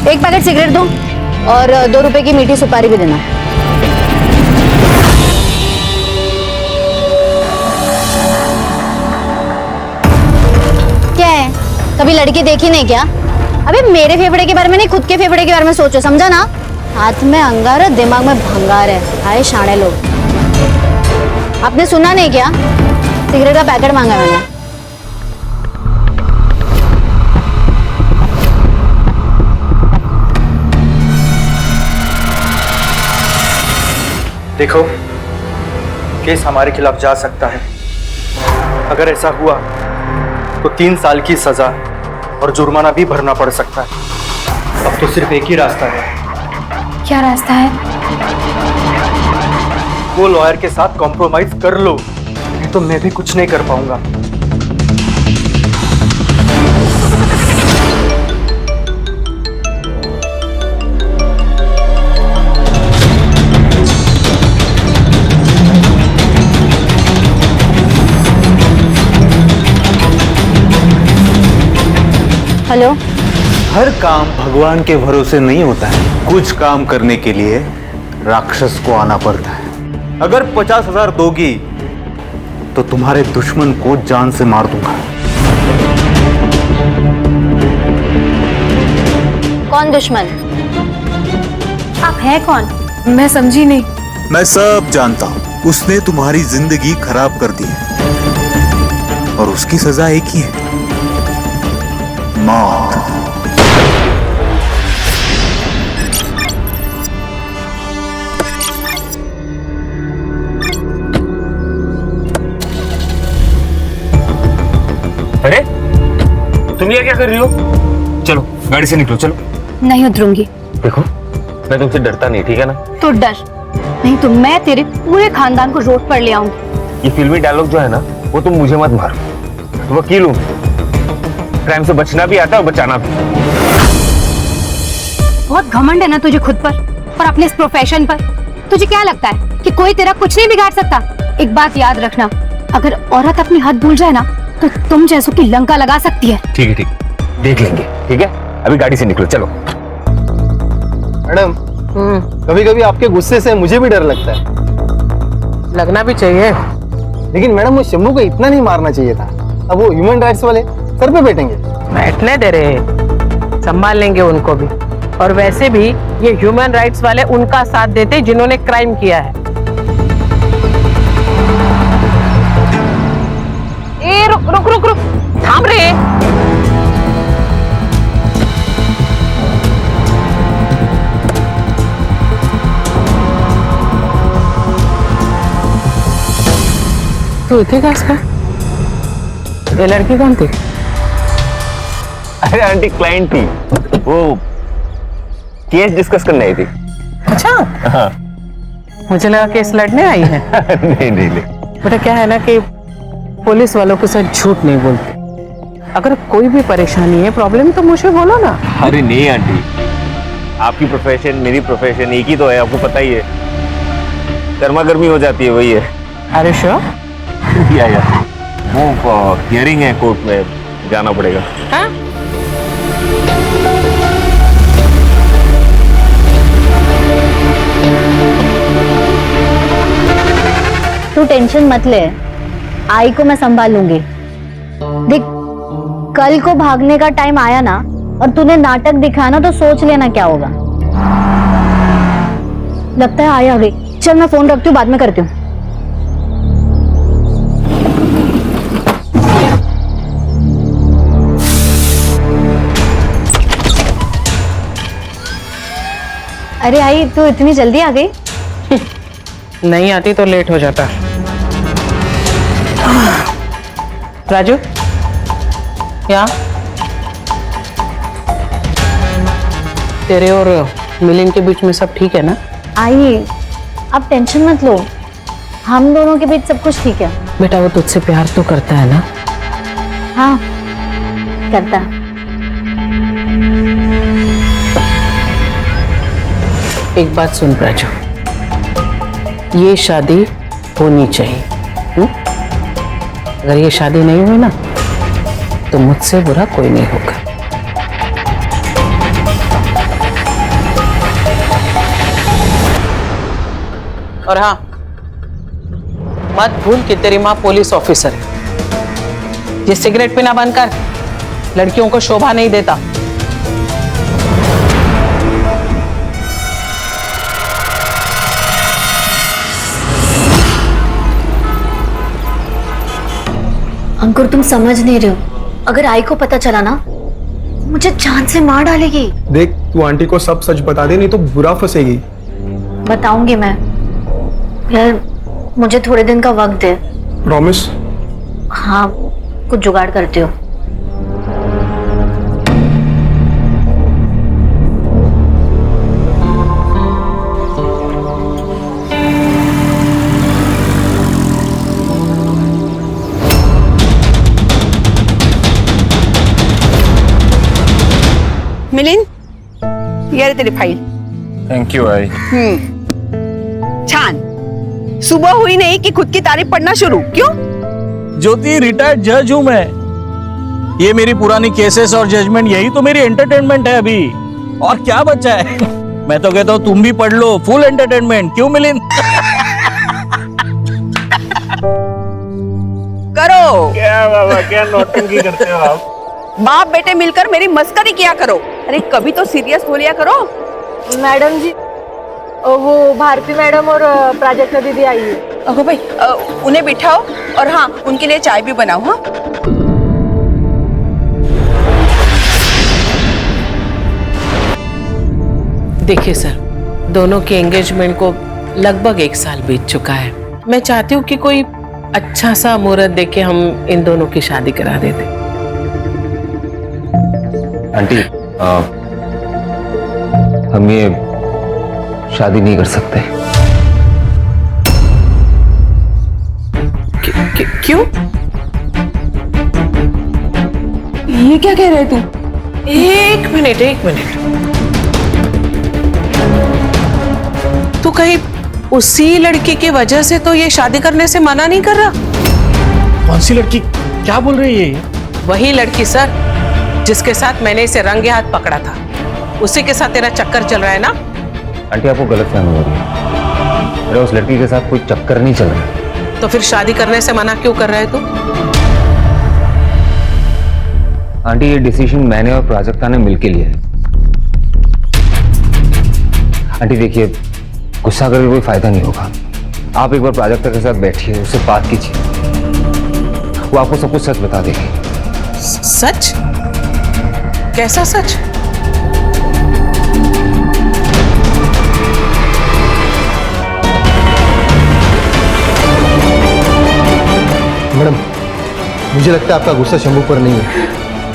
एक packet cigarette दो और 2 रुपए की मीठी सुपारी भी देना। क्या है, कभी लड़की देखी नहीं क्या? अबे मेरे फेफड़े के बारे में नहीं, खुद के फेफड़े के बारे में सोचो, समझा ना? हाथ में अंगार है, दिमाग में भंगार है। आए शाणे लोग। आपने सुना नहीं क्या? सिगरेट का पैकेट मांगा मैंने। देखो, केस हमारे खिलाफ जा सकता है। अगर ऐसा हुआ तो 3 साल की सजा और जुर्माना भी भरना पड़ सकता है। अब तो सिर्फ एक ही रास्ता है। क्या रास्ता है? वो लॉयर के साथ कॉम्प्रोमाइज कर लो, नहीं तो मैं भी कुछ नहीं कर पाऊंगा। हेलो। हर काम भगवान के भरोसे नहीं होता है। कुछ काम करने के लिए राक्षस को आना पड़ता है। अगर 50,000 दोगी तो तुम्हारे दुश्मन को जान से मार दूंगा। कौन दुश्मन? आप हैं कौन? मैं समझी नहीं। मैं सब जानता हूं। उसने तुम्हारी जिंदगी खराब कर दी है और उसकी सजा एक ही है, मौत। अरे तुम ये क्या कर रही हो? चलो गाड़ी से निकलो, चलो। नहीं उतरूंगी। देखो, मैं तुमसे डरता नहीं, ठीक है ना? तो डर नहीं तो मैं तेरे पूरे खानदान को रोड पर ले आऊंगी। ये फिल्मी डायलॉग जो है ना, वो तुम मुझे मत मारो। तो वकील हूं, क्राइम से बचना भी आता है और बचाना भी। बहुत घमंड है ना तुझे खुद पर और अपने इस प्रोफेशन पर। तुझे क्या लगता है कि कोई तेरा कुछ नहीं बिगाड़ सकता? एक बात याद रखना, अगर औरत अपनी हद भूल जाए ना तो तुम जैसों की लंका लगा सकती है। ठीक है, ठीक, देख लेंगे। ठीक है, अभी गाड़ी से निकलो, चलो। मैडम, कभी कभी आपके गुस्से से मुझे भी डर लगता है। लगना भी चाहिए। लेकिन मैडम, वो शंभू को इतना नहीं मारना चाहिए था। अब वो ह्यूमन राइट्स वाले सर पे बैठेंगे। बैठने दे रहे हैं, संभाल लेंगे उनको भी। और वैसे भी ये ह्यूमन राइट्स वाले उनका साथ देते जिन्होंने क्राइम किया है। ए रुक रुक रुक रुक, थाम रे। तू इतने का इसका? ये लड़की कौन थी? अरे आंटी, क्लाइंट थी, वो केस डिस्कस करने आई थी। अच्छा, हाँ। मुझे लगा केस लड़ने आई है। नहीं नहीं नहीं। बेटा क्या है ना कि पुलिस वालों के साथ झूठ नहीं बोलते। अगर कोई भी परेशानी है, प्रॉब्लम, तो मुझे बोलो ना। अरे नहीं आंटी, आपकी प्रोफेशन मेरी प्रोफेशन एक ही तो है, आपको पता ही है। गर्मा गर्मी हो जाती है, वही है। अरे श्योर? या वो हियरिंग है, कोर्ट में जाना पड़ेगा। हाँ? तू टेंशन मत ले, आई को मैं संभाल लूंगी। देख, कल को भागने का टाइम आया ना और तूने नाटक दिखाया ना तो सोच लेना क्या होगा। लगता है आई आ गई। चल मैं फोन रखती हूँ, बाद में करती हूँ। अरे आई, तू इतनी जल्दी आ गई? नहीं आती तो लेट हो जाता। राजू, क्या तेरे और मिलिंद के बीच में सब ठीक है ना? आई, आप टेंशन मत लो, हम दोनों के बीच सब कुछ ठीक है। बेटा वो तुझसे प्यार तो करता है ना? हाँ करता। एक बात सुन राजू, ये शादी होनी चाहिए। अगर ये शादी नहीं हुई ना तो मुझसे बुरा कोई नहीं होगा। और हाँ, मत भूल कि तेरी माँ पुलिस ऑफिसर है। ये सिगरेट पीना बंद कर, लड़कियों को शोभा नहीं देता। अंकुर तुम समझ नहीं रहे हो, अगर आई को पता चला ना मुझे जान से मार डालेगी। देख तू आंटी को सब सच बता दे, नहीं तो बुरा फंसेगी। बताऊंगी मैं यार, मुझे थोड़े दिन का वक्त दे। प्रॉमिस? हाँ, कुछ जुगाड़ करती हो। मिलिंद, ये रही तेरी फाइल। थैंक यू आई। छान। सुबह हुई नहीं कि खुद की तारीफ पढ़ना शुरू। क्यों? ज्योति, रिटायर्ड जज हूं मैं। ये मेरी पुरानी केसेस और जजमेंट, यही तो मेरी एंटरटेनमेंट है अभी। और क्या बचा है? मैं तो कहता हूँ तुम भी पढ़ लो, फुल एंटरटेनमेंट। क्यों मिलिंद? करो। क्या बाबा, क्या नौटंकी करते हो आप? बाप बेटे मिलकर मेरी मस्करी किया करो। अरे कभी तो सीरियस हो लिया करो। मैडम जी, वो भारती मैडम और प्राजक्ता दीदी आई है। अगो भाई, उन्हें बिठाओ और हाँ, उनके लिए चाय भी बनाओ। हाँ, देखिए सर, दोनों के एंगेजमेंट को लगभग 1 साल बीत चुका है। मैं चाहती हूँ कि कोई अच्छा सा मुहूर्त देके हम इन दोनों की शादी करा देते। आंटी, हम ये शादी नहीं कर सकते। क्यों? ये क्या कह रहे तू? एक मिनट। तू कहीं उसी लड़की की वजह से तो ये शादी करने से मना नहीं कर रहा? कौन सी लड़की? क्या बोल रही है ये? वही लड़की सर, जिसके साथ मैंने इसे रंगे हाथ पकड़ा था। उसी के साथ तेरा चक्कर चल रहा है ना? आंटी, आपको गलतफहमी हो रही है। मेरा उस लड़की के साथ कोई चक्कर नहीं चल रहा। तो फिर शादी करने से मना क्यों कर रहा है तू? आंटी, ये डिसीजन मैंने और प्राजक्ता ने मिलके लिया है। आंटी देखिए, गुस्सा करके कोई फायदा नहीं होगा। आप एक बार प्राजक्ता के साथ बैठिए, उससे बात कीजिए, वो आपको सब कुछ सच बता देगी। सच? कैसा सच? मैडम, मुझे लगता है आपका गुस्सा शंभू पर नहीं है,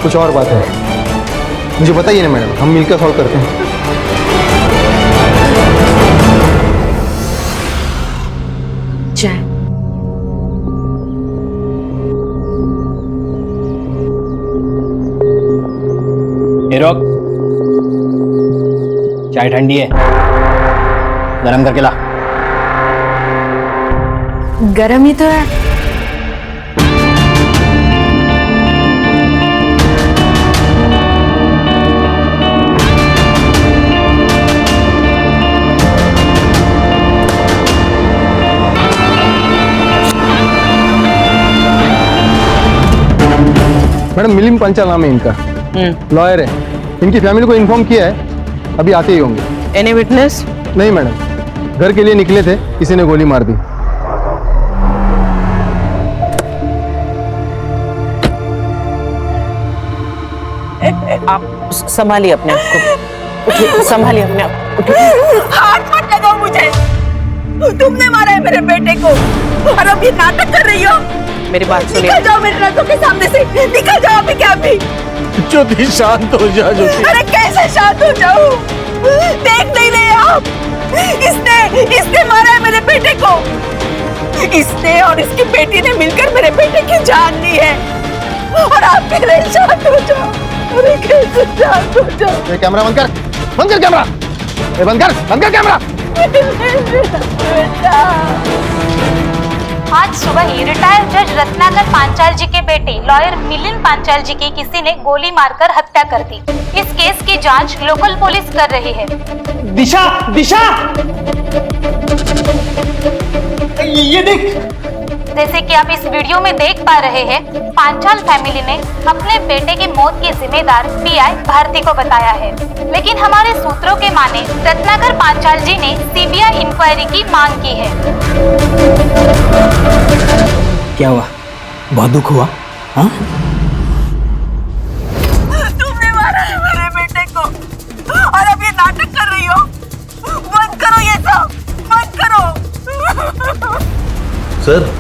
कुछ और बात है। मुझे बताइए ना मैडम, हम मिलकर सॉल्व करते हैं। चाय। रोक, चाय ठंडी है, गरम करके ला। गरम ही तो है। मैडम, मिलिंद पंचाल नाम है इनका, लॉयर है। इनकी फैमिली को इन्फॉर्म किया है, अभी आते ही होंगे। Any witness? नहीं मैडम, घर के लिए निकले थे, किसी ने गोली मार दी। आप संभालिए अपने आप को, उठिए, संभालिए अपने आप को। हाथ मत लगाओ मुझे। तुमने मारा है मेरे बेटे को और अब ये नाटक कर रही हो। मेरी बात सुनिए। निकल जाओ मेरे नजरों के सामने से, निकल जाओ अभी क्या अभी। ज्योति, शांत हो जा ज्योति। अरे कैसे शांत हो जाऊं? देख नहीं रहे आप? इसने मारा है मेरे बेटे को। इसने और इसकी बेटी ने मिलकर मेरे बेटे की जान ली है और आप कह रहे हैं शांत हो जाओ। अरे कैसे शांत हो जाओ? कैमरा बंद कर, बंद कर कैमरा, बंद कर कैमरा। आज सुबह ही रिटायर्ड जज रत्नाकर पांचाल जी के बेटे लॉयर मिलिंद पांचाल जी की किसी ने गोली मारकर हत्या कर दी। इस केस की जांच लोकल पुलिस कर रही है। दिशा, दिशा! ये देख। जैसे कि आप इस वीडियो में देख पा रहे हैं, पांचाल फैमिली ने अपने बेटे की मौत की जिम्मेदार पीआई भारती को बताया है। लेकिन हमारे सूत्रों के माने रत्नाकर पांचाल जी ने सीबीआई इंक्वायरी की मांग की है। क्या हुआ? बहुत दुख हुआ? हाँ? तुमने मारा है मेरे बेटे को और अब ये नाटक कर रही हो। बंद करो ये सब, बंद करो। सर,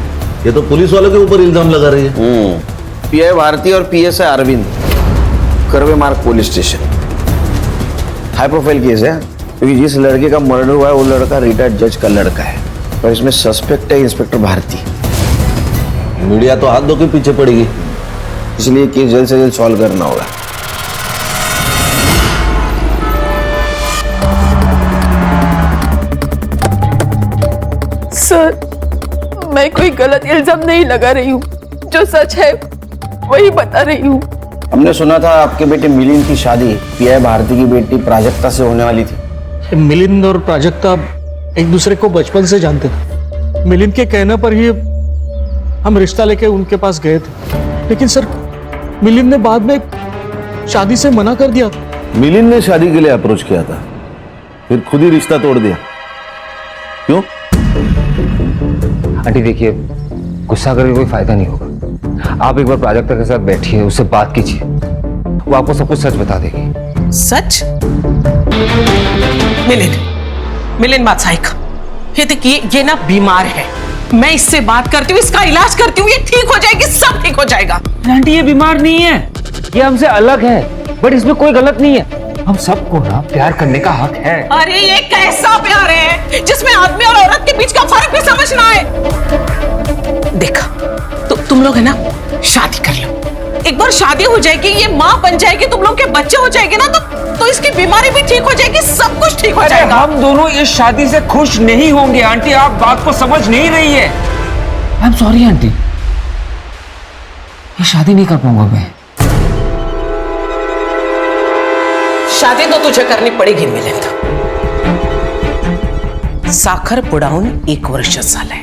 ये तो पुलिस वालों के ऊपर इल्जाम लगा रही है। पीआई भारती और पीएसआई अरविंद, करवे मार्ग police station. High profile case है क्योंकि जिस लड़के का मर्डर हुआ है वो लड़का रिटायर्ड जज का लड़का है और इसमें सस्पेक्ट है इंस्पेक्टर भारती। मीडिया तो हाथ धो के पीछे पड़ेगी, इसलिए केस जल्द से जल्द सॉल्व करना होगा। सर, मैं कोई गलत इल्जाम नहीं लगा रही हूँ, जो सच है वही बता रही हूँ। हमने सुना था आपके बेटे मिलिंद की शादी पीआई भारती की बेटी प्राजक्ता से होने वाली थी। मिलिंद और प्राजक्ता एक दूसरे को बचपन से जानते थे। मिलिंद के कहने पर ही हम रिश्ता लेके उनके पास गए थे, लेकिन सर मिलिंद ने बाद में शादी से मना कर दिया। मिलिंद ने शादी के लिए अप्रोच किया था, फिर खुद ही रिश्ता तोड़ दिया। क्यों? आंटी देखिए, गुस्सा करके कोई फायदा नहीं होगा। आप एक बार प्राजक्ता के साथ बैठिए, उससे बात कीजिए, वो आपको सब कुछ सच बता देगी। सच? मिलिंद बात साइक, ये देखिए ये ना बीमार है। मैं इससे बात करती हूँ, इसका इलाज करती हूँ, ये ठीक हो जाएगी, सब ठीक हो जाएगा। आंटी ये बीमार नहीं है, ये हमसे अलग है, बट इसमें कोई गलत नहीं है। हम सबको ना प्यार करने का हक है। अरे ये कैसा प्यार है जिसमें आदमी और औरत के बीच का फर्क भी समझना है। देखा तो तुम लोग है ना शादी कर लो, एक बार शादी हो जाएगी, ये माँ बन जाएगी, तुम लोग के बच्चे हो जाएंगे ना, तो इसकी बीमारी भी ठीक हो जाएगी, सब कुछ ठीक हो जाएगा। हम दोनों इस शादी से खुश नहीं होंगे आंटी, आप बात को समझ नहीं रही है। आई एम सॉरी आंटी, ये शादी नहीं कर पाऊंगा मैं। शादी तो तुझे करनी पड़ेगी मिलिंद। साखर बुढ़ाउन 1 वर्ष झालंय,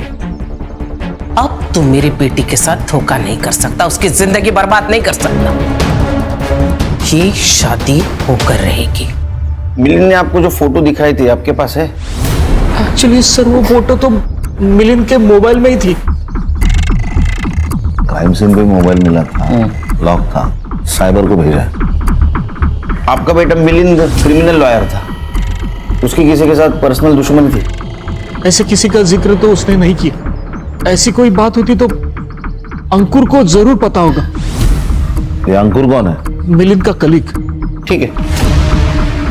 अब तू मेरी बेटी के साथ धोखा नहीं कर सकता, उसकी जिंदगी बर्बाद नहीं कर सकता। ये शादी होकर रहेगी। मिलिंद ने आपको जो फोटो दिखाई थी आपके पास है? एक्चुअली सर वो फोटो तो मिलिंद के मोबाइल में ही थी। क्राइम सीन पे मोबाइल मिला था, लॉक था, साइबर को भेजा। आपका बेटा मिलिंद क्रिमिनल लॉयर था, उसकी किसी के साथ पर्सनल दुश्मनी थी? ऐसे किसी का जिक्र तो उसने नहीं किया। ऐसी कोई बात होती तो अंकुर को जरूर पता होगा। ये अंकुर कौन है? मिलिंद का कलीग। ठीक है,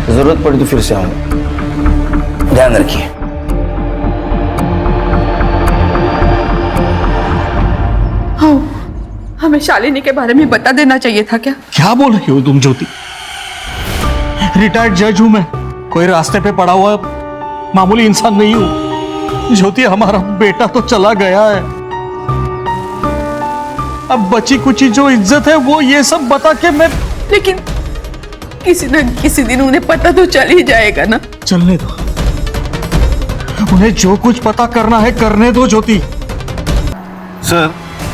जरूरत पड़ी तो फिर से आऊंगा, ध्यान रखिए। हाँ, हमें शालिनी के बारे में बता देना चाहिए था। क्या बोल रही हो तुम ज्योति? रिटायर्ड जज हूं मैं, कोई रास्ते पे पड़ा हुआ मामूली इंसान नहीं हूं। ज्योति, हमारा बेटा तो चला गया है, अब बची कुची जो इज्जत है वो ये सब बता के मैं। लेकिन किसी न किसी दिन उन्हें पता तो चल ही जाएगा ना। चलने दो, उन्हें जो कुछ पता करना है करने दो ज्योति। सर,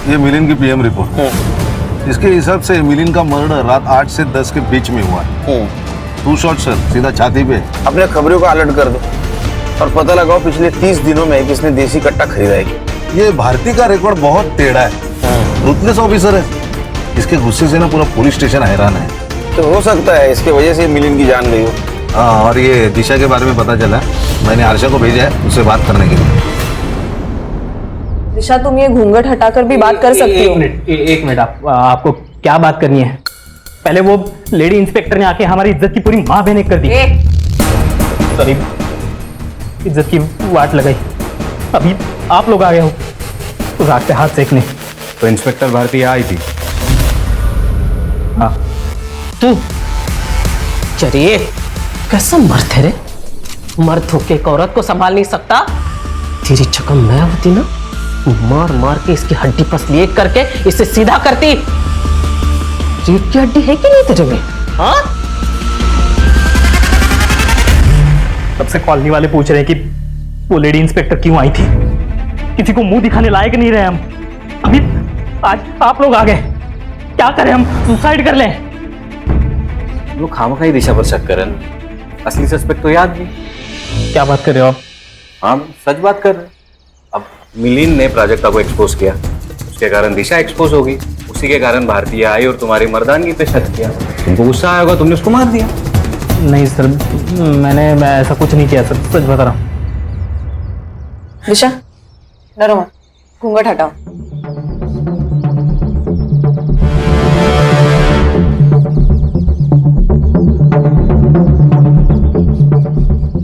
ये मिलिंद की पीएम रिपोर्ट। इसके हिसाब से मिलिंद का मर्डर रात 8 से 10 के बीच में हुआ है। 2 शॉट सर, सीधा छाती पे। अपने खबरों को अलर्ट कर दो और पता लगाओ पिछले 30 दिनों में किसने देसी कट्टा खरीदा है। ये भारती का रिकॉर्ड बहुत टेढ़ा है, रूथलेस ऑफिसर है। इसके गुस्से से ना पूरा पुलिस स्टेशन हैरान है। तो हो सकता है इसके वजह से मिलिंद की जान गई हो। हाँ, और ये दिशा के बारे में पता चला, मैंने आरशा को भेजा है उससे बात करने के लिए। दिशा, तुम ये घूंघट हटाकर भी बात कर सकती हो। एक मिनट, आपको क्या बात करनी है? पहले वो लेडी इंस्पेक्टर ने आके हमारी इज्जत की पूरी माँ बहने कर दी। सॉरी, इज्जत की वाट लगाई। अभी आप लोग आ गए हो तो रात पे हाथ सेकने। तो इंस्पेक्टर भारती आई थी? हाँ। तू चलिए, कैसा मर्द है रे? मर्द होके एक औरत को संभाल नहीं सकता? तेरी जगह मैं होती ना, मार मार के इसकी हड्डी पसली एक करके इसे सीधा करती। रीढ़ की हड्डी है कि नहीं तेरे में? हाँ? सबसे कॉलोनी वाले पूछ रहे हैं कि वो लेडी इंस्पेक्टर क्यों आई थी। किसी को मुंह दिखाने लायक नहीं रहे हम। अभी आज आप लोग आ गए, क्या करें हम? सुसाइड कर लें? वो खामखाई दिशा पर शक कर रहे हैं। असली सस्पेक्ट तो याद नहीं। क्या बात कर रहे हो आप? हाँ, सच बात कर रहे हैं। अब मिलिंद ने प्राजक्ता को एक्सपोज किया, उसके कारण दिशा एक्सपोज होगी, उसी के कारण भारतीय आई और तुम्हारी मर्दानगी पे शक किया। तुमको गुस्सा आया होगा, तुमने उसको मार दिया। नहीं सर, मैं ऐसा कुछ नहीं किया सर, सच बता रहा हूँ। दिशा डरो मत, घूंघट हटाओ।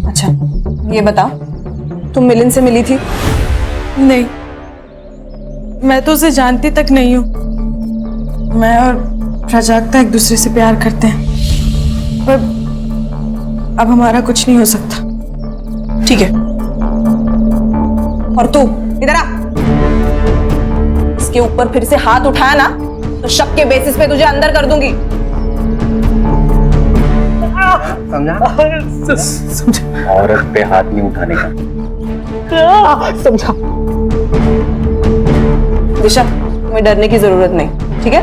अच्छा ये बताओ, तुम मिलिंद से मिली थी? नहीं, मैं तो उसे जानती तक नहीं हूँ। मैं और प्राजक्ता एक दूसरे से प्यार करते हैं, पर अब हमारा कुछ नहीं हो सकता। ठीक है, और तू इधर आ। इसके ऊपर फिर से हाथ उठाया ना तो शक के बेसिस पे तुझे अंदर कर दूंगी। समझा? औरत पे हाथ नहीं उठाने का। समझा? दिशा, तुम्हें डरने की जरूरत नहीं, ठीक है?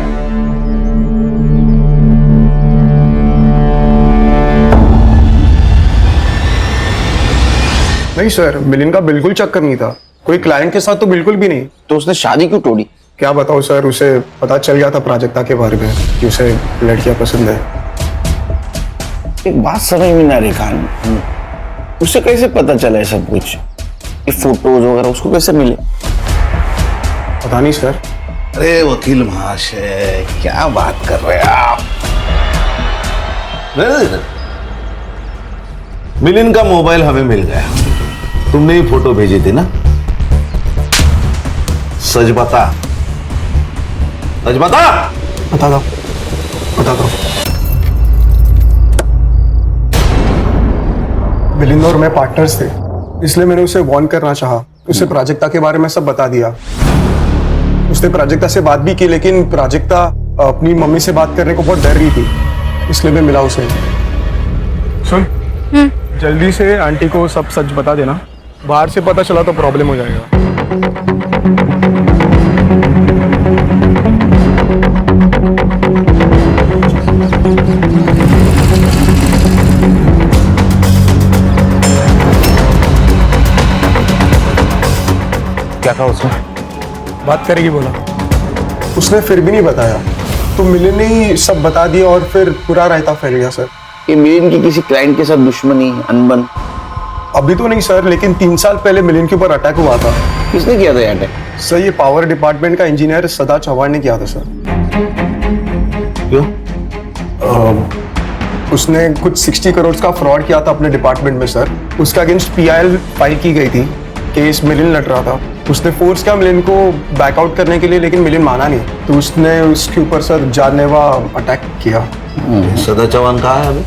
नहीं सर, मिलिंद का बिल्कुल चक्कर नहीं था, कोई क्लाइंट के साथ तो बिल्कुल भी नहीं। तो उसने शादी क्यों तोड़ी? क्या बताओ सर, उसे पता चल गया था प्राजक्ता के बारे में कि उसे लड़कियां पसंद है। एक बात समझ में ना रही खान, उसे कैसे पता चला है सब कुछ? ये फोटोज वगैरह उसको कैसे मिले? पता नहीं सर। अरे वकील महाशय, क्या बात कर रहे हैं आप? मिलिंद का मोबाइल हमें मिल गया, तुमने ही फोटो भेजी थी ना? सच बता, सच बता। बता दो, बता दो। मिलिंद और मैं पार्टनर्स थे, इसलिए मैंने उसे वार्न करना चाहा। उसे प्राजक्ता के बारे में सब बता दिया। उसने प्राजक्ता से बात भी की, लेकिन प्राजक्ता अपनी मम्मी से बात करने को बहुत डर रही थी, इसलिए मैं मिला उसे। सुन, जल्दी से आंटी को सब सच बता देना, बाहर से पता चला तो प्रॉब्लम हो जाएगा। क्या कहा उसने? बात करेगी बोला। उसने फिर भी नहीं बताया, तो मिलिंद ने ही सब बता दिया और फिर पूरा रायता फैल गया सर। ये मिलिंद की किसी क्लाइंट के साथ दुश्मनी, अनबन? अभी तो नहीं सर, लेकिन 3 साल पहले मिलिंद के ऊपर अटैक हुआ था। किसने किया था ये अटैक? सर ये पावर डिपार्टमेंट का इंजीनियर सदा चौहान ने किया था सर। क्यों? उसने कुछ 60 करोड़ का फ्रॉड किया था अपने डिपार्टमेंट में सर। उसके अगेंस्ट PIL फाइल की गई थी, केस मिलिंद लड़ रहा था। उसने फोर्स किया मिलिंद को बैकआउट करने के लिए, लेकिन मिलिंद माना नहीं, तो उसने उसके ऊपर सर जानलेवा अटैक किया। सदा चौहान कहाँ है अभी?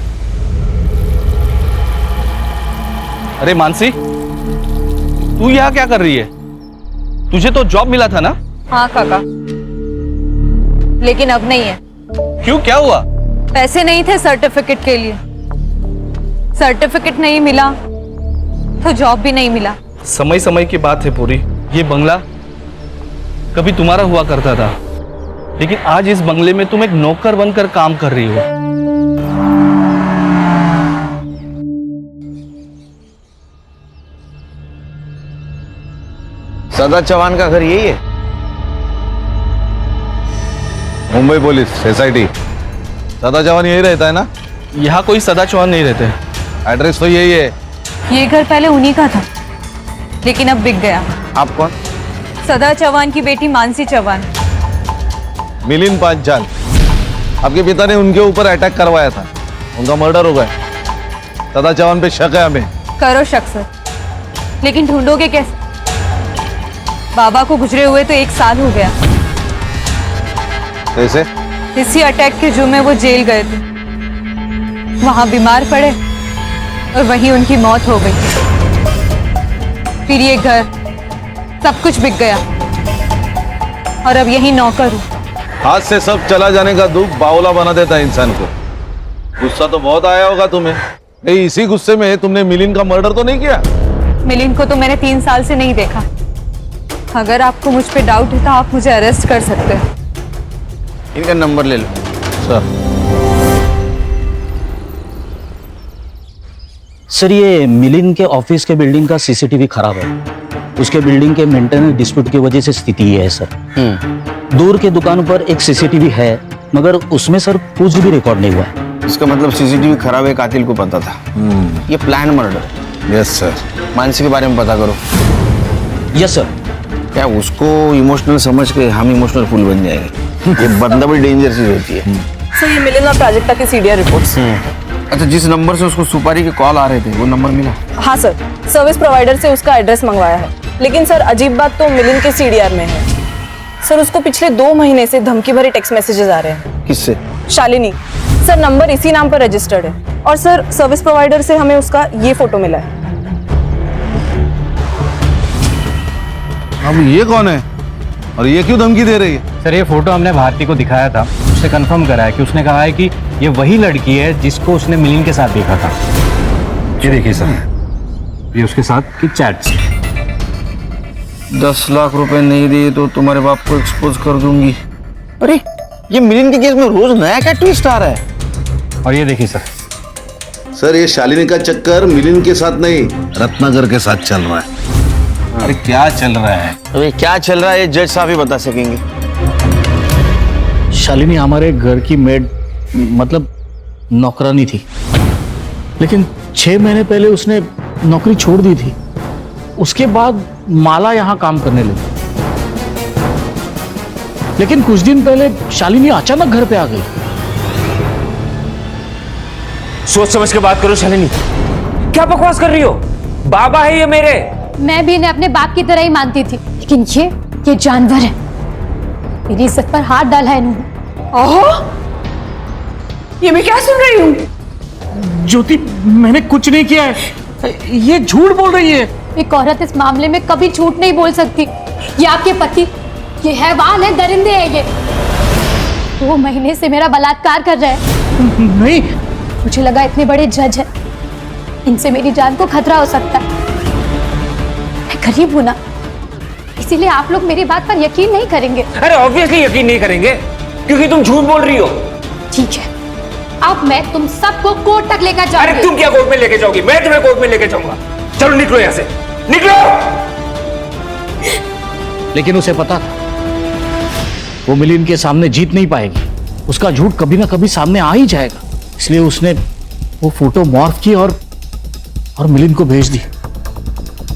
अरे मानसी, तू यहाँ क्या कर रही है? तुझे तो जॉब मिला था ना? हाँ काका, लेकिन अब नहीं है। क्यों, क्या हुआ? पैसे नहीं थे सर्टिफिकेट के लिए, सर्टिफिकेट नहीं मिला तो जॉब भी नहीं मिला। समय समय की बात है पूरी। ये बंगला कभी तुम्हारा हुआ करता था, लेकिन आज इस बंगले में तुम एक नौकर बनकर काम कर रही हो। सदा चौहान का घर यही है? Mumbai police SIT। सदा चौहान यही रहता है ना? यहाँ कोई सदा चौहान नहीं रहते। एड्रेस तो यही है। ये घर पहले उन्हीं का था, लेकिन अब बिक गया। आप कौन? सदा चौहान की बेटी मानसी चौहान। मिलिंद पांचाल, आपके पिता ने उनके ऊपर अटैक करवाया था, उनका मर्डर हो गया। सदा चौहान पे शक है हमें। करो शक सर, लेकिन ढूंढोगे कैसे? बाबा को गुजरे हुए तो 1 साल हो गया। कैसे? इसी अटैक के जुर्म में वो जेल गए थे, वहां बीमार पड़े और वहीं उनकी मौत हो गई। फिर ये घर, सब कुछ बिक गया और अब यही नौकर हूं। हाथ से सब चला जाने का दुख बावला बना देता है इंसान को। गुस्सा तो बहुत आया होगा तुम्हें। नहीं, इसी गुस्से में तुमने मिलिंद का मर्डर तो नहीं किया? मिलिंद को तो मैंने 3 साल से नहीं देखा, अगर आपको मुझ पे डाउट है तो आप मुझे अरेस्ट कर सकते हैं। इनका नंबर ले लो। सर ये मिलिंद के ऑफिस के बिल्डिंग का सीसीटीवी खराब है। उसके बिल्डिंग के मेंटेनेंस डिस्प्यूट की वजह से स्थिति ये है सर। दूर के दुकान पर एक सीसीटीवी है मगर उसमें सर कुछ भी रिकॉर्ड नहीं हुआ है। इसका मतलब सीसीटीवी खराब है, कातिल को पता था। ये plan murder. Yes sir. Mansi के बारे में पता करो। Yes sir. क्या उसको इमोशनल समझ के हम इमोशनल फूल बन जाएंगे? ये बंदा बड़ी डेंजर चीज होती है। सर ये मिलिंद और प्राजक्ता की सीडीआर रिपोर्ट्स। अच्छा, जिस नंबर से उसको सुपारी के कॉल आ रहे थे वो नंबर मिला? हाँ सर, सर्विस प्रोवाइडर से उसका एड्रेस मंगवाया है। लेकिन सर अजीब बात तो मिलिंद के सीडीआर में है। सर उसको पिछले 2 महीने से धमकी भरे टेक्स्ट मैसेजेस आ रहे हैं। किससे? शालिनी। सर नंबर इसी नाम पर रजिस्टर्ड है। और सर सर्विस प्रोवाइडर से हमें उसका ये फोटो मिला है। अब ये कौन है और ये क्यों धमकी दे रही है? सर ये फोटो हमने भारती को दिखाया था, उससे कंफर्म करा है कि उसने कहा है कि ये वही लड़की है जिसको उसने मिलिंद के साथ देखा था। ये देखिए सर, ये उसके साथ की चैट्स। 10 लाख रुपए नहीं दिए तो तुम्हारे बाप को एक्सपोज कर दूंगी। अरे ये मिलिंद के केस में रोज नया क्या ट्विस्ट आ रहा है। और ये देखिए सर ये शालिनी का चक्कर मिलिंद के साथ नहीं रत्नाकर के साथ चल रहा है। अरे क्या चल रहा है? अरे क्या चल रहा है ये जज साहब ही बता सकेंगे। शालिनी हमारे घर की मेड मतलब नौकरानी थी, लेकिन 6 महीने पहले उसने नौकरी छोड़ दी थी। उसके बाद माला यहाँ काम करने लगी, लेकिन कुछ दिन पहले शालिनी अचानक घर पे आ गई। सोच समझ के बात करो शालिनी, क्या बकवास कर रही हो? बाबा है ये मेरे। मैं भी इन्हें अपने बाप की तरह ही मानती थी, लेकिन ये जानवर है। मेरी इज्जत पर हाथ डाला है इन्होंने। ओहो, ये मैं क्या सुन रही हूँ? ज्योति, मैंने कुछ नहीं किया है, ये झूठ बोल रही है। एक औरत इस मामले में कभी झूठ नहीं बोल सकती। ये आपके पति, ये हैवान है, दरिंदे है ये। 2 महीने से मेरा बलात्कार कर रहे हैं। नहीं, मुझे लगा इतने बड़े जज है, इनसे मेरी जान को खतरा हो सकता है। मैं गरीब हूं ना, इसीलिए आप लोग मेरी बात पर यकीन नहीं करेंगे। अरे ऑब्वियसली यकीन नहीं करेंगे क्योंकि तुम झूठ बोल रही हो। ठीक है, अब मैं तुम सबको कोर्ट तक लेकर जाऊंगी। अरे तुम क्या कोर्ट में लेके जाओगी? मैं तुम्हें कोर्ट में लेके जाऊंगा। चलो निकलो यहां से, निकलो। लेकिन उसे पता था वो मिलिंद के सामने जीत नहीं पाएगी, उसका झूठ कभी ना कभी सामने आ ही जाएगा। इसलिए उसने वो फोटो मॉर्फ की और मिलिंद को भेज दी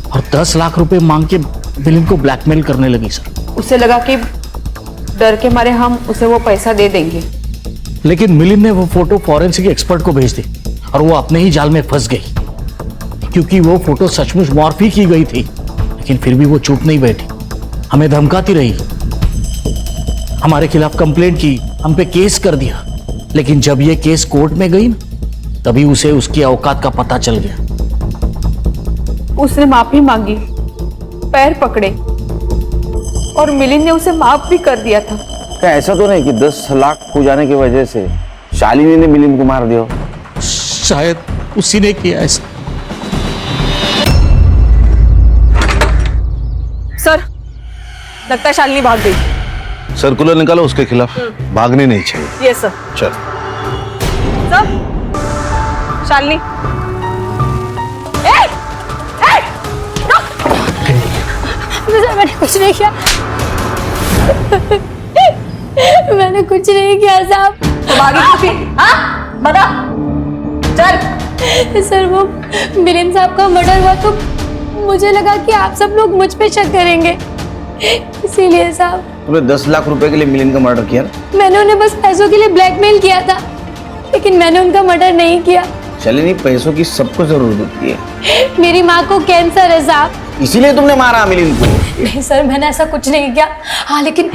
और 10 लाख रुपए मांग के मिलिंद को ब्लैकमेल करने लगी। सर उसे लगा कि डर के मारे हम उसे वो पैसा दे देंगे, लेकिन मिलिंद ने वो फोटो फॉरेंसिक एक्सपर्ट को भेज दी और वो अपने ही जाल में फंस गई, क्योंकि वो फोटो सचमुच मॉर्फ ही की गई थी। लेकिन फिर भी वो चुप नहीं बैठी, हमें धमकाती रही, हमारे खिलाफ कंप्लेंट की, हम पे केस कर दिया। लेकिन जब ये केस कोर्ट में गई ना, तभी उसे उसकी औकात का पता चल गया। उसने माफी मांगी, पैर पकड़े और मिलिंद ने उसे माफ भी कर दिया था। क्या ऐसा तो नहीं कि 10 लाख खो जाने की वजह से शालिनी ने मिलिंद को मार दिया? शायद उसी ने किया ऐसा। सर लगता है शालिनी भाग गई। सर्कुलर निकालो उसके खिलाफ, भागनी नहीं चाहिए। Yes sir. चल सर, शालिनी। मैंने कुछ नहीं किया। मैंने कुछ नहीं किया साहब। हाँ बता, चल। सर वो मिलिंद साहब का मर्डर हुआ तो मुझे लगा कि आप सब लोग मुझ पे शक करेंगे, इसीलिए साहब। तुमने 10 लाख रुपए के लिए मिलिंद का मर्डर किया? मैंने उन्हें बस पैसों के लिए ब्लैकमेल किया था, लेकिन मैंने उनका मर्डर नहीं किया। शालिनी, पैसों की सबको जरूरत होती है। मेरी माँ को कैंसर है साहब, इसीलिए तुमने मारा मिलिंद को? नहीं सर, मैंने ऐसा कुछ नहीं किया। हाँ लेकिन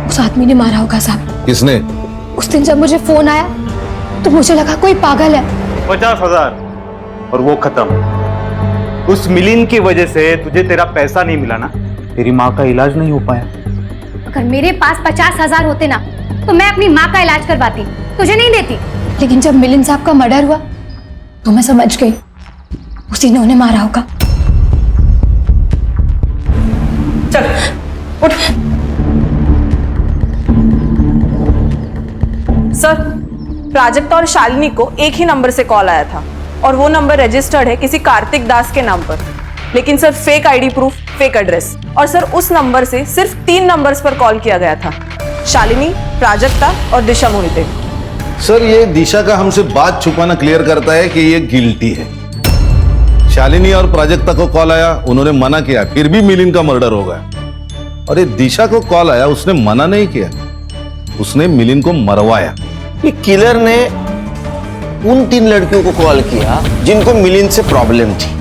उस आदमी ने मारा होगा साहब। किसने? उस दिन जब मुझे फोन आया तो मुझे लगा कोई पागल है। 50,000 और वो खत्म। उस मिलिंद की वजह से तुझे तेरा पैसा नहीं मिला ना, तेरी माँ का इलाज नहीं हो पाया। अगर मेरे पास 50,000 होते ना तो मैं अपनी माँ का इलाज करवाती, तुझे नहीं देती। लेकिन जब मिलिंद साहब का मर्डर हुआ तो मैं समझ गई उसी ने उन्हें मारा होगा। चल उठ। सर, प्राजक्ता और शालिनी को एक ही नंबर से कॉल आया था और वो नंबर रजिस्टर्ड है किसी कार्तिक दास के नाम पर, लेकिन sir fake ID proof, fake address, और सर उस नंबर से सिर्फ 3 नंबर्स पर कॉल किया गया था, शालिनी, प्राजक्ता और दिशा मोहिते। सर ये दिशा का हमसे बात छुपाना क्लियर करता है कि ये गिल्टी है। शालिनी और प्राजक्ता को कॉल आया, उन्होंने मना किया, फिर भी मिलिंद का मर्डर हो गया। और ये दिशा को कॉल आया, उसने मना नहीं किया, उसने मिलिंद को मरवाया। ये किलर ने उन 3 लड़कियों को कॉल किया जिनको मिलिंद से प्रॉब्लम थी,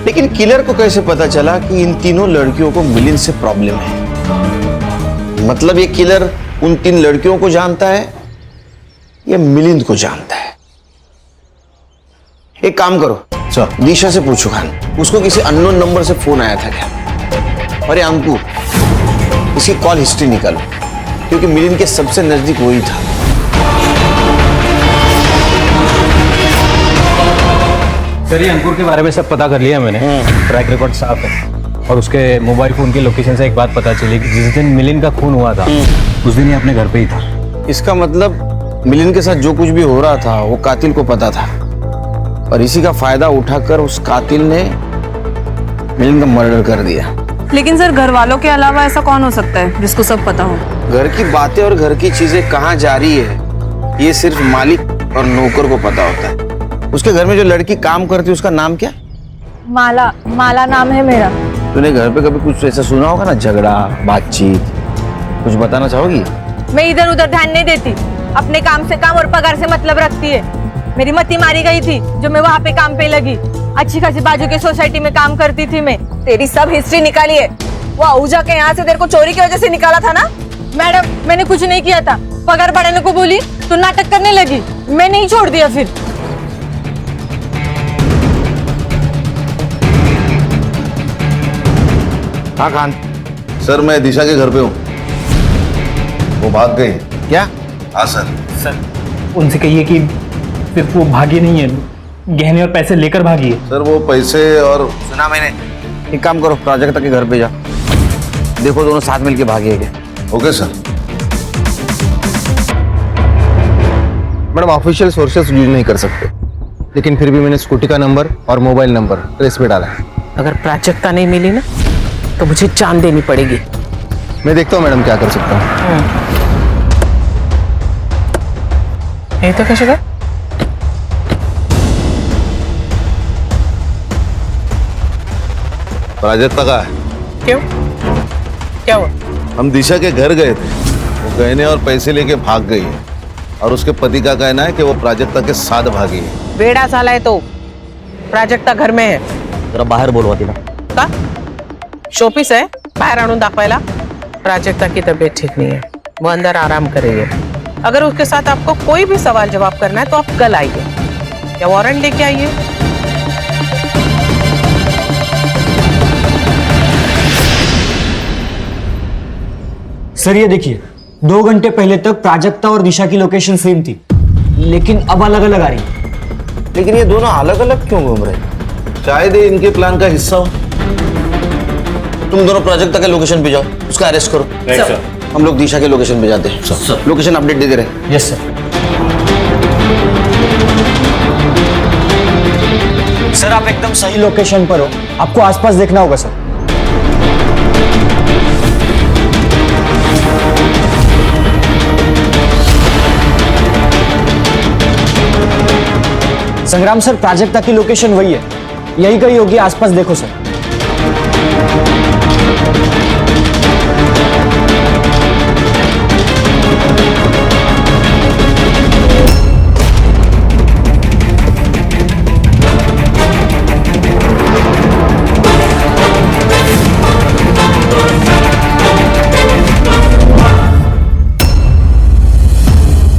लेकिन किलर को कैसे पता चला कि इन तीनों लड़कियों को मिलिंद से प्रॉब्लम है? मतलब ये किलर उन 3 लड़कियों को जानता है या मिलिंद को जानता है? एक काम करो सर, दिशा से पूछो खान, उसको किसी अननोन नंबर से फोन आया था क्या? अरे अंकु, इसकी कॉल हिस्ट्री निकालो, क्योंकि मिलिंद के सबसे नजदीक वही था। सर ये अंकुर के बारे में सब पता कर लिया मैंने, ट्रैक रिकॉर्ड साफ है। और उसके मोबाइल फोन की लोकेशन से एक बात पता चली कि जिस दिन मिलिंद का खून हुआ था उस दिन ही अपने घर पे ही था। इसका मतलब मिलिंद के साथ जो कुछ भी हो रहा था वो कातिल को पता था, और इसी का फायदा उठाकर उस कातिल ने मिलिंद का मर्डर कर दिया। लेकिन सर घर वालों के अलावा ऐसा कौन हो सकता है जिसको सब पता हो? घर की बातें और घर की चीजें कहाँ जा रही है ये सिर्फ मालिक और नौकर को पता होता है। उसके घर में जो लड़की काम करती है उसका नाम क्या? माला। माला नाम है मेरा। तूने घर पे कभी कुछ ऐसा सुना होगा ना, झगड़ा, बातचीत, कुछ बताना चाहोगी? मैं इधर उधर ध्यान नहीं देती, अपने काम से काम और पगार से मतलब रखती है। मेरी मती मारी गई थी जो मैं वहाँ पे काम पे लगी। अच्छी खासी बाजू के सोसाइटी में काम करती थी मैं। तेरी सब हिस्ट्री निकाली है। वो आहूजा के यहाँ से तेरे को चोरी की वजह से निकाला था ना? मैडम मैंने कुछ नहीं किया था, पगार बढ़ाने को बोली तो नाटक करने लगी, मैं नहीं छोड़ दिया फिर। हाँ खान। सर मैं दिशा के घर पे हूँ, वो भाग गई। क्या? हाँ सर। सर उनसे कहिए कि सिर्फ वो भागी नहीं है, गहने और पैसे लेकर भागी है। सर वो पैसे और सुना मैंने। एक काम करो, प्राजक्ता के घर पे जा, देखो दोनों साथ मिलके भागे हैं। Okay sir. Madam official sources use नहीं कर सकते, लेकिन फिर भी मैंने स्कूटी का नंबर और मोबाइल नंबर ट्रेस पे डाला है। अगर प्राजक्ता नहीं मिली ना तो मुझे जान देनी पड़ेगी। मैं देखता हूँ मैडम क्या कर सकता हूँ। ये तो कैसे कर? प्राजक्ता का है। क्यों? क्या हुआ? हम दिशा के घर गए थे, वो गहने और पैसे लेके भाग गई है, और उसके पति का कहना है कि वो प्राजक्ता के साथ भागी है। बेड़ा साला है तो प्राजक्ता घर में है। जरा बाहर बोलवा देना। का शोपीस है बाहर आणून दाखवायला? प्राजक्ता की तबीयत ठीक नहीं है, वो अंदर आराम करेगी। अगर उसके साथ आपको कोई भी सवाल जवाब करना है तो आप कल आइए या वारंट लेके आइए। सर ये देखिए, 2 घंटे पहले तक प्राजक्ता और दिशा की लोकेशन सेम थी, लेकिन अब अलग अलग आ रही है। लेकिन ये दोनों अलग अलग क्यों घूम रहे? शायद ये इनके प्लान का हिस्सा हो। तुम दोनों प्राजक्ता के लोकेशन पे जाओ, उसका अरेस्ट करो। हम लोग दिशा के लोकेशन पे जाते हैं। लोकेशन अपडेट दे दे रहे। Yes sir. सर आप एकदम सही लोकेशन पर हो, आपको आसपास देखना होगा सर। संग्राम सर, प्राजक्ता की लोकेशन वही है, यही कहीं होगी, आसपास देखो सर।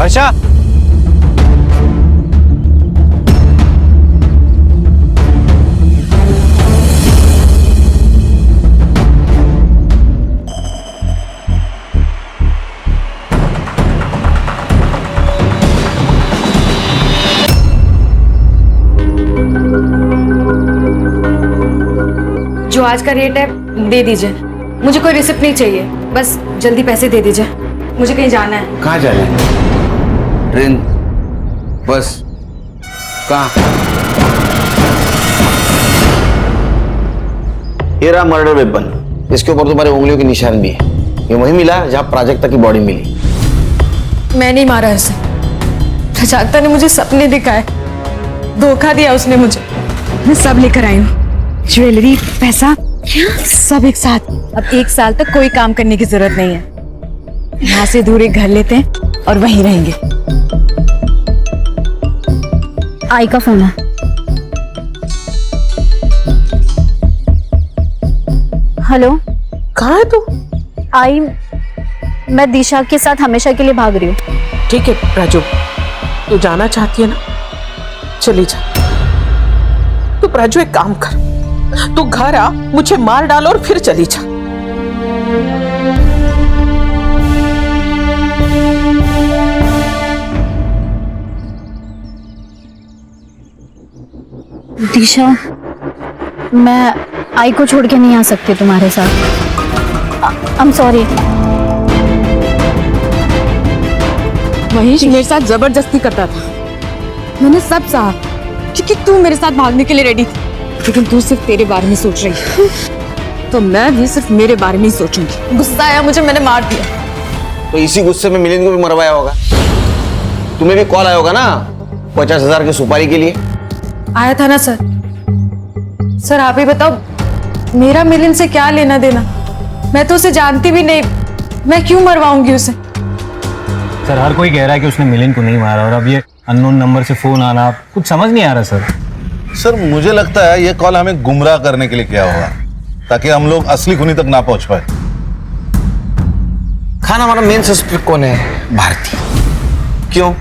हर्षा, जो आज का रेट है दे दीजिए। मुझे कोई रिसिप्ट नहीं चाहिए, बस जल्दी पैसे दे दीजिए, मुझे कहीं जाना है। कहाँ जाना है? ट्रेन, बस, कहाँ? ये रहा मर्डर वेपन, इसके ऊपर तुम्हारे उंगलियों के निशान भी है। ये वही मिला जहाँ प्राजक्ता की बॉडी मिली। मैं नहीं मारा उसे, प्राजक्ता ने मुझे सपने दिखाए, धोखा दिया उसने मुझे। मैं सब लेकर आई हूँ, ज्वेलरी, पैसा, सब एक साथ। अब 1 साल तक कोई काम करने की जरूरत नहीं है। यहाँ से दूर एक घर लेते हैं और वहीं रहेंगे। आई का फोन है। हेलो, कहाँ है तू? आई, मैं दिशा के साथ हमेशा के लिए भाग रही हूँ। ठीक है राजू, तू जाना चाहती है ना, चली जा। तू राजू एक काम कर, तू घर आ, मुझे मार डाल और फिर चली जा। दिशा, मैं आई को छोड़ के नहीं आ सकती तुम्हारे साथ। I am sorry. महेश मेरे साथ जबरदस्ती करता था, मैंने सब सहा, क्योंकि तू मेरे साथ भागने के लिए रेडी थी, लेकिन तू सिर्फ तेरे बारे में सोच रही है, तो मैं भी सिर्फ मेरे बारे में ही सोचूंगी। गुस्सा आया मुझे, मैंने मार दिया। तो इसी गुस्से में मिलिंद को भी मरवाया होगा। तुम्हें भी कॉल आया होगा ना 50,000 की सुपारी के लिए। आया था ना सर। सर आप ही बताओ, मेरा मिलिंद से क्या लेना देना? मैं तो उसे जानती भी नहीं, मैं क्यों मरवाऊंगी उसे? सर हर कोई कह रहा है कि उसने मिलिंद को नहीं मारा, और अब ये अननोन नंबर से फोन आना कुछ समझ नहीं आ रहा सर। सर मुझे लगता है ये कॉल हमें गुमराह करने के लिए किया होगा, ताकि हम लोग असली खूनी तक ना पहुंच पाए। खान, हमारा मेन सस्पेक्ट कौन है? भारती। क्यों?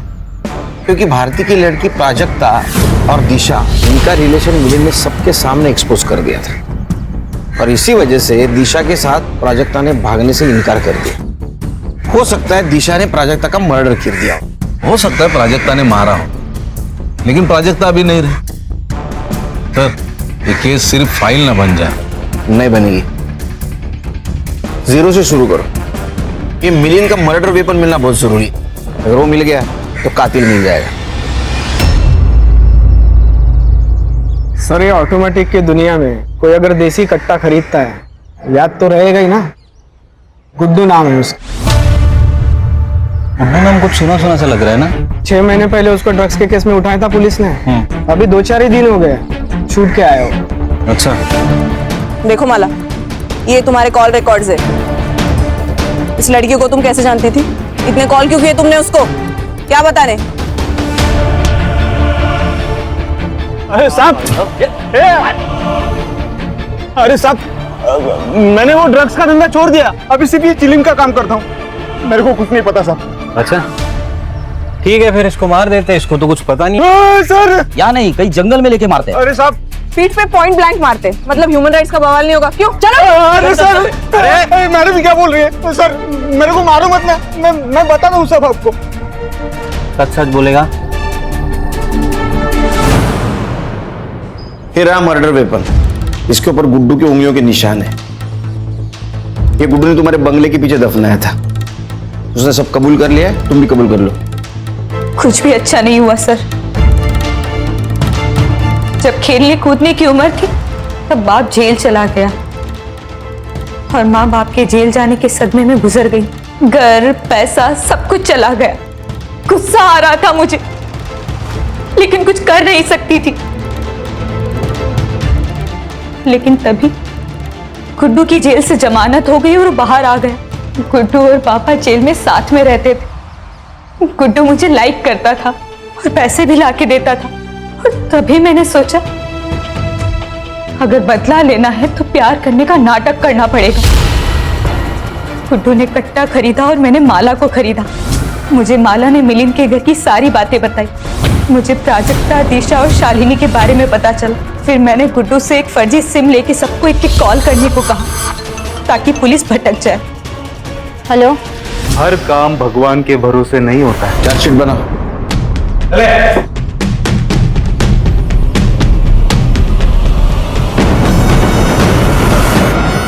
क्योंकि भारती की लड़की प्राजक्ता और दिशा, इनका रिलेशन मिलिंद ने सबके सामने एक्सपोज कर दिया था, और इसी वजह से दिशा के साथ प्राजक्ता ने भागने से इनकार कर दिया। हो सकता है दिशा ने प्राजक्ता का मर्डर कर दिया हो सकता है प्राजक्ता ने मारा हो, लेकिन प्राजक्ता अभी नहीं रही। सर ये केस सिर्फ फाइल ना बन जाए। नहीं बनेगी, जीरो से शुरू करो। ये मिलिंद का मर्डर वेपन मिलना बहुत जरूरी है। अगर वो मिल गया तो कातिल मिल जाएगा। सर ये ऑटोमेटिक की दुनिया में कोई अगर देसी कट्टा खरीदता है, याद तो रहेगा ही ना। गुड्डू नाम है उसका। गुड्डू नाम कुछ सुना सुना सा लग रहा है ना। 6 महीने पहले उसको ड्रग्स के केस में उठाया था पुलिस ने। अभी 2-4 ही दिन हो गए छूट के आया हो। अच्छा, देखो माला, ये तुम्हारे कॉल रिकॉर्ड्स है। इस लड़की को तुम कैसे जानती थी? इतने कॉल क्यों किए तुमने उसको? क्या बता रहे? अरे साहब, अरे साहब, मैंने वो ड्रग्स का धंधा छोड़ दिया, अभी सिर्फ ये चिलिंग का काम करता हूँ। मेरे को कुछ नहीं पता साहब। अच्छा ठीक है, फिर इसको मार देते, इसको तो कुछ पता नहीं। सर या नहीं, कहीं जंगल में लेके मारते हैं। अरे साहब, पीठ पे पॉइंट ब्लैंक मारते, मतलब ह्यूमन राइट्स का बवाल नहीं होगा। क्यों? चलो। अरे सर, अरे मैडम क्या बोल रही है? सर मेरे को मारो मत ना, मैं बता दूँ सब आपको। सच सच बोलेगा? ये रहा मर्डर वेपन, इसके ऊपर गुड्डू की उंगलियों के निशान है। ये गुड्डू ने तुम्हारे बंगले के पीछे दफनाया था, उसने सब कबूल कर लिया है, तुम भी कबूल कर लो। कुछ भी अच्छा नहीं हुआ सर। जब खेलने कूदने की उम्र थी तब बाप जेल चला गया, और माँ बाप के जेल जाने के सदमे में गुजर गई। घर, पैसा, सब कुछ चला गया। गुस्सा आ रहा था मुझे, लेकिन कुछ कर नहीं सकती थी। लेकिन तभी गुड्डू की जेल से जमानत हो गई और वो बाहर आ गया। गुड्डू और पापा जेल में साथ में रहते थे। गुड्डू मुझे लाइक करता था और पैसे भी लाके देता था, और तभी मैंने सोचा अगर बदला लेना है तो प्यार करने का नाटक करना पड़ेगा। गुड्डू ने कट्टा खरीदा और मैंने माला को खरीदा। मुझे माला ने मिलिंद के घर की सारी बातें बताई। मुझे प्राजक्ता, दिशा और शालिनी के बारे में पता चला। फिर मैंने गुड्डू से एक फर्जी सिम लेके सबको एक कॉल करने को कहा, ताकि पुलिस भटक जाए। हेलो, हर काम भगवान के भरोसे नहीं होता है। चार्जशीट बनाओ।